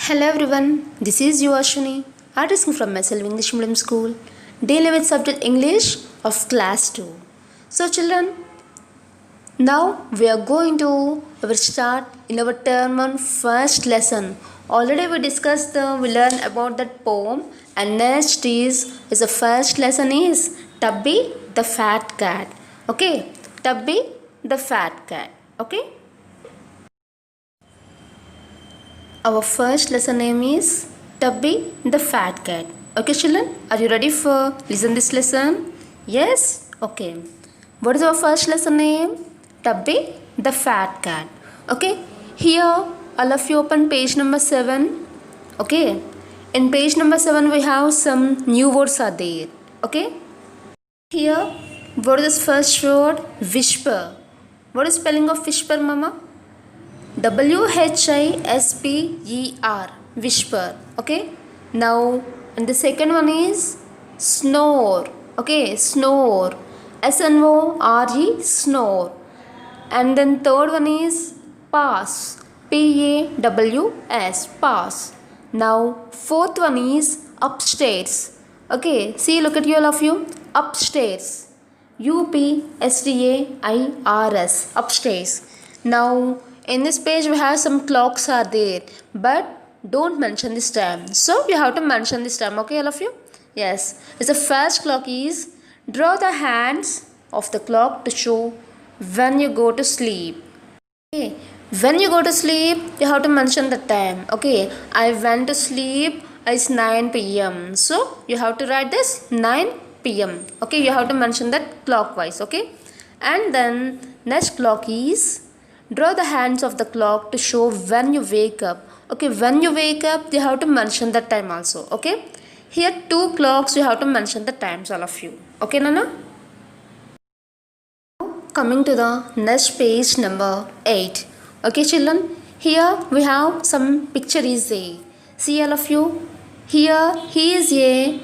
Hello everyone, this is you Ashwini, artist from myself English Medium School, daily with subject English of class 2. So children, now we are going to start in our term on first lesson. Already we discussed we learned about that poem, and next is the first lesson is Tubby the Fat Cat. Okay, Tubby the Fat Cat. Okay. Our first lesson name is Tubby the Fat Cat. Okay children, are you ready for listen this lesson? Yes? Okay. What is our first lesson name? Tubby the Fat Cat. Okay. Here all of you open page number 7. Okay. In page number 7 we have some new words are there. Okay. Here what is this first word? Whisper. What is spelling of whisper, mama? WHISPER, whisper. Okay. Now, and the second one is snore. Okay, snore. SNORE, snore. And then third one is pass. PAWS, pass. Now, fourth one is upstairs. Okay, see, look at you, all of you. Upstairs. UPSTAIRS, upstairs. Now, in this page we have some clocks are there, but don't mention this time. So you have to mention this time. Okay, all of you? Yes. The first clock is draw the hands of the clock to show when you go to sleep. Okay. When you go to sleep, you have to mention the time. Okay. I went to sleep. It's 9 p.m. So you have to write this 9 p.m. Okay. You have to mention that clockwise. Okay. And then next clock is draw the hands of the clock to show when you wake up. Okay, when you wake up, you have to mention the time also. Okay, here two clocks, you have to mention the times, all of you. Okay, Nana? Coming to the next page number 8. Okay, children, here we have some picture is there. See, all of you. Here he is a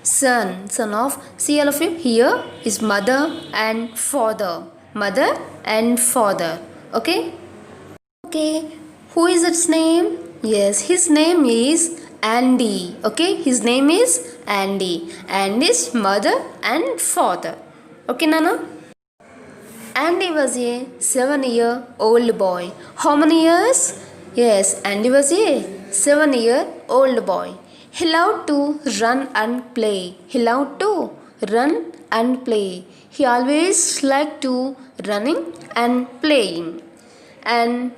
son of. See, all of you. Here is mother and father. Mother and father. Okay. Okay. Who is its name? Yes, his name is Andy. Okay, his name is Andy. Andy's mother and father. Okay, Nana? Andy was a 7-year-old boy. How many years? Yes, Andy was a 7-year-old boy. He loved to run and play. He loved to run and play. He always liked to running and playing. And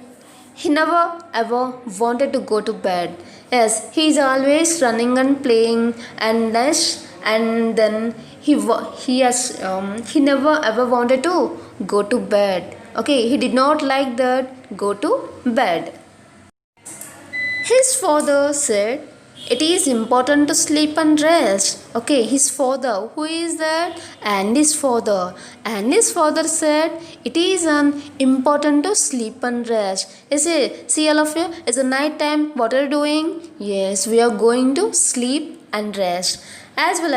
he never ever wanted to go to bed. Yes, he is always running and playing and then he never ever wanted to go to bed. Okay, he did not like that go to bed. His father said, it is important to sleep and rest. Okay, his father, who is that? Andy's father. Andy's father said, it is important to sleep and rest. Is it? See, all of you, it's a night time. What are you doing? Yes, we are going to sleep and rest. As well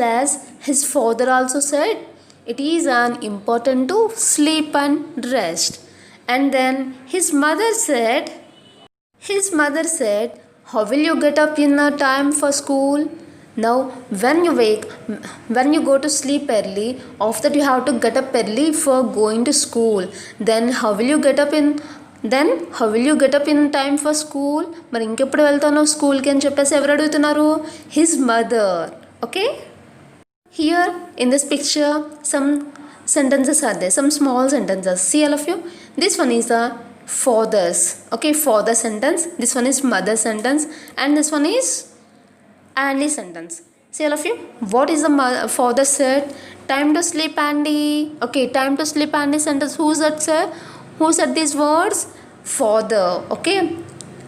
as his father also said, it is important to sleep and rest. And then his mother said, how will you get up in time for school? Now, when you go to sleep early, after you have to get up early for going to school. Then how will you get up in time for school? మరి ఇంకెప్పుడు వెళ్తాను స్కూల్కి అని చెప్పేసి ఎవరు అడుగుతున్నారు? His mother. Okay? Here in this picture, some sentences are there, some small sentences. See, all of you? This one is a fathers. Okay, father sentence. This one is mother sentence, and this one is Andy sentence. See, all of you, what is the father said? Time to sleep, Andy. Okay, time to sleep, Andy sentence. Who said these words? Father. Okay,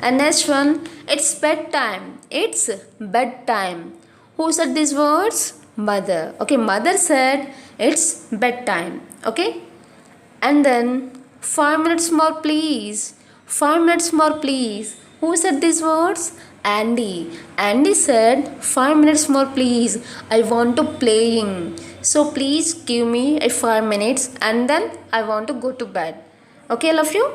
and next one, it's bedtime. It's bedtime. Who said these words? Mother. Okay, mother said it's bedtime. Okay, and then 5 minutes more, please. 5 minutes more, please. Who said these words? Andy. Andy said, 5 minutes more, please. I want to playing. So please give me 5 minutes and then I want to go to bed. Okay, all of you?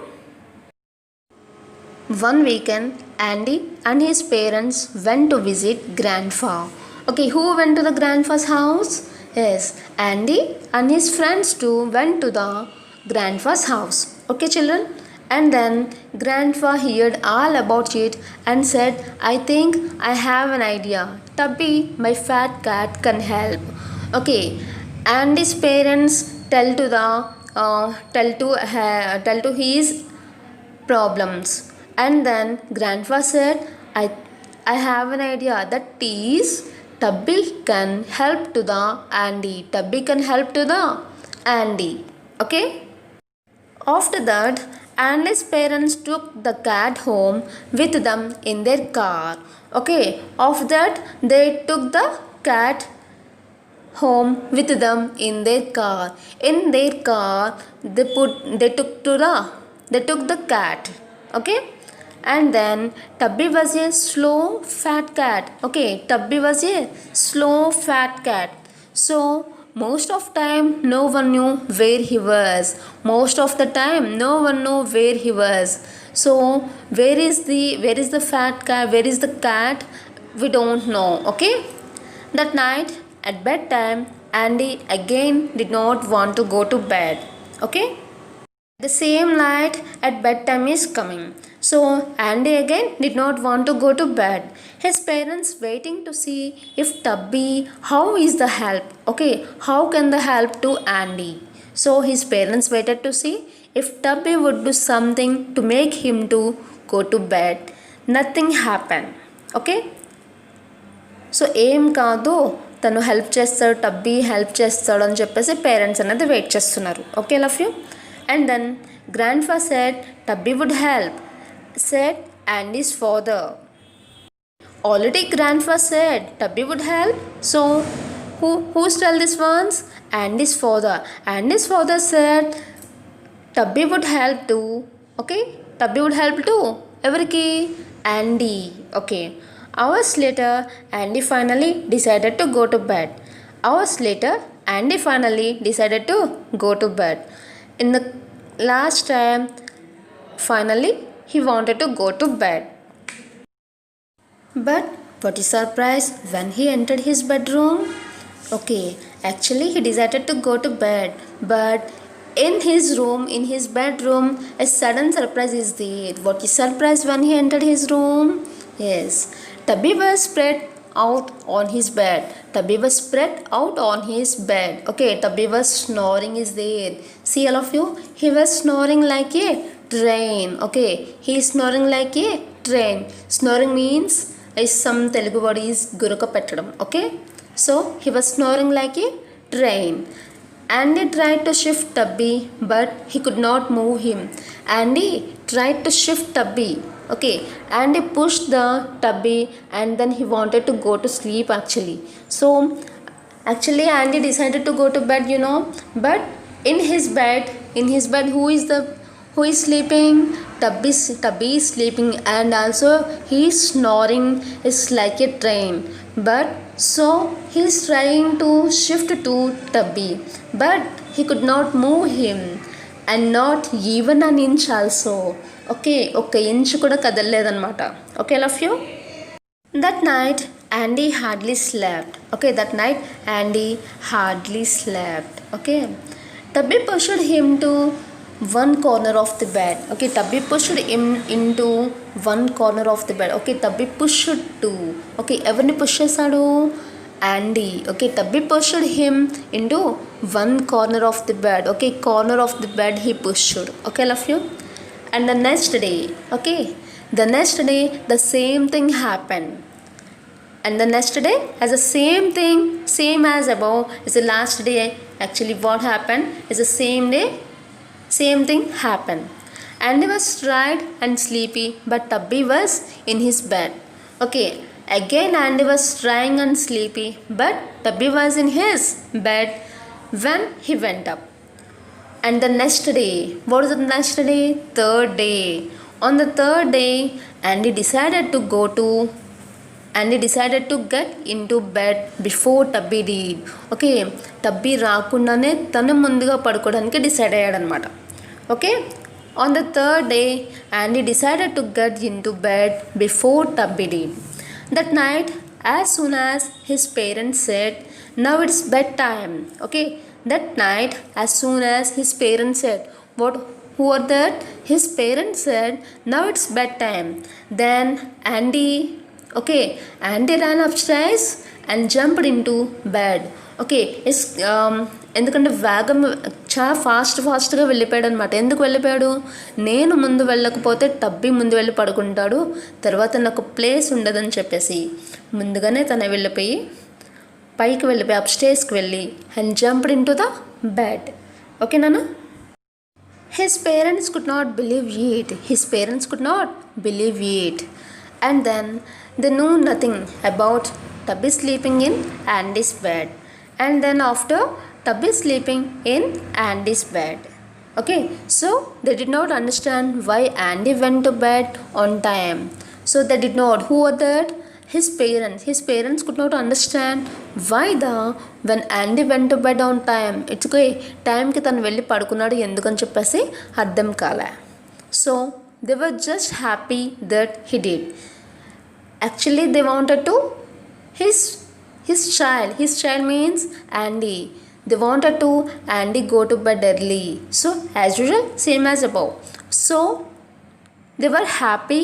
One weekend, Andy and his parents went to visit Grandpa. Okay, who went to the Grandpa's house? Yes, Andy and his friends too went to the Grandpa's house. Okay, children? And then Grandpa heard all about it and said, I think I have an idea. Tubby, my fat cat, can help. Okay, Andy's parents tell to his problems. And then Grandpa said, I have an idea that is Tubby can help to the Andy. Tubby can help to the Andy. Okay? After that, Andy's parents took the cat home with them in their car. Okay, after that, they took the cat home with them in their car. In their car, they took the cat. Okay, and then Tubby was a slow fat cat. Okay, Tubby was a slow fat cat. So most of time no one knew where he was. Most of the time no one knew where he was. So where is the fat cat? Where is the cat? We don't know. Okay. That night at bedtime, Andy again did not want to go to bed. Okay? The same night at bedtime is coming. So Andy again did not want to go to bed. His parents waiting to see if Tubby, how is the help? Okay, how can the help to Andy? So his parents waited to see if Tubby would do something to make him to go to bed. Nothing happened. Okay? So ఏం కాదు తను help చేస్తాడు, టబ్బీ help చేస్తాడు అని చెప్పేసి parents అనేది wait చేస్తున్నారు. Okay love you. And then grandpa said Tubby would help, said Andy's father. Already grandpa said Tubby would help. So who's tell this ones? Andy's father. Andy's father said Tubby would help too. Okay, Tubby would help too. Everiki Andy. Okay. Hours later, Andy finally decided to go to bed. Hours later, Andy finally decided to go to bed. In the last time, finally, he wanted to go to bed. But what is surprise when he entered his bedroom? Okay, actually he decided to go to bed, but in his room, in his bedroom, a sudden surprise is there. What is surprise when he entered his room? Yes, Tubby was spread out on his bed. Tubby was spread out on his bed. Okay, Tubby was snoring is there. See all of you? He was snoring like a train. Okay, he is snoring like a train. Snoring means some Telugu word is guruka petadam. Okay, so he was snoring like a train. Andy tried to shift Tubby, but he could not move him. Andy tried to shift Tubby. Okay, Andy pushed the Tubby and then he wanted to go to sleep actually. So actually Andy decided to go to bed, you know, but in his bed who is sleeping? Tubby is sleeping, and also he is snoring is like a train. But so he is trying to shift to Tubby, but he could not move him, and not even an inch also. Okay, ఒక్క inch కూడా కదలలేదన్నమాట. Okay love you. That night Andy hardly slept. Okay, that night Andy hardly slept. Okay, Tubby pushed him to one corner of the bed. Okay, Tubby pushed him into one corner of the bed. Okay, Tubby pushed to. Okay, ఎవరిని push చేశాడు? Andy. Okay, Tubby pushed him into one corner of the bed. Okay, corner of the bed he pushed. Okay love you. And the next day, okay, the same thing happened. And the next day, as the same thing, same as above, is the last day. Actually, what happened is the same day, same thing happened. Andy was tired and sleepy, but Tubby was in his bed. Okay, again Andy was tired and sleepy, but Tubby was in his bed when he went up. And the next day, what is the next day? Third day. On the third day, Andy decided to get into bed before Tubby did. Okay, Tubby రాకుండానే తను ముందుగా పడుకోవడానికి decide అయ్యాడనమాట. Okay, On the third day, Andy decided to get into bed before Tubby did. That night, as soon as his parents said, "Now it's bedtime," okay, that night, as soon as his parents said, what? Who are that? His parents said, "Now it's bedtime." Then Andy, okay, Andy ran upstairs and jumped into bed. Okay yes ఎందుకంటే వేగం చాలా ఫాస్ట్గా వెళ్ళిపోయాడు అనమాట. ఎందుకు వెళ్ళిపోయాడు? నేను ముందు వెళ్ళకపోతే టబ్బీ ముందు వెళ్ళి పడుకుంటాడు, తర్వాత నాకు ప్లేస్ ఉండదని చెప్పేసి ముందుగానే తను వెళ్ళిపోయి పైకి వెళ్ళిపోయి అప్స్టేర్స్కి వెళ్ళి and jumped in to the bed. ఓకేనా? His parents could not believe it. His parents could not believe it. And then they knew nothing about Tubby sleeping in Andy's bed. And then after Tubby sleeping in Andy's bed. Okay, so they did not understand why Andy went to bed on time. So they did not. Who are that? His parents. His parents could not understand why when Andy went to bed on time. It's okay. టైంకి తను వెళ్ళి పడుకున్నాడు ఎందుకని చెప్పేసి అర్థం కాలే. So they were just happy that he did. Actually they wanted to his child means Andy. They wanted to Andy go to bed early. So as usual, same as above. So they were happy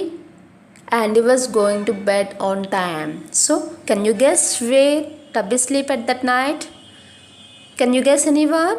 Andy was going to bed on time. So can you guess where Tubby sleep at that night? Can you guess anyone?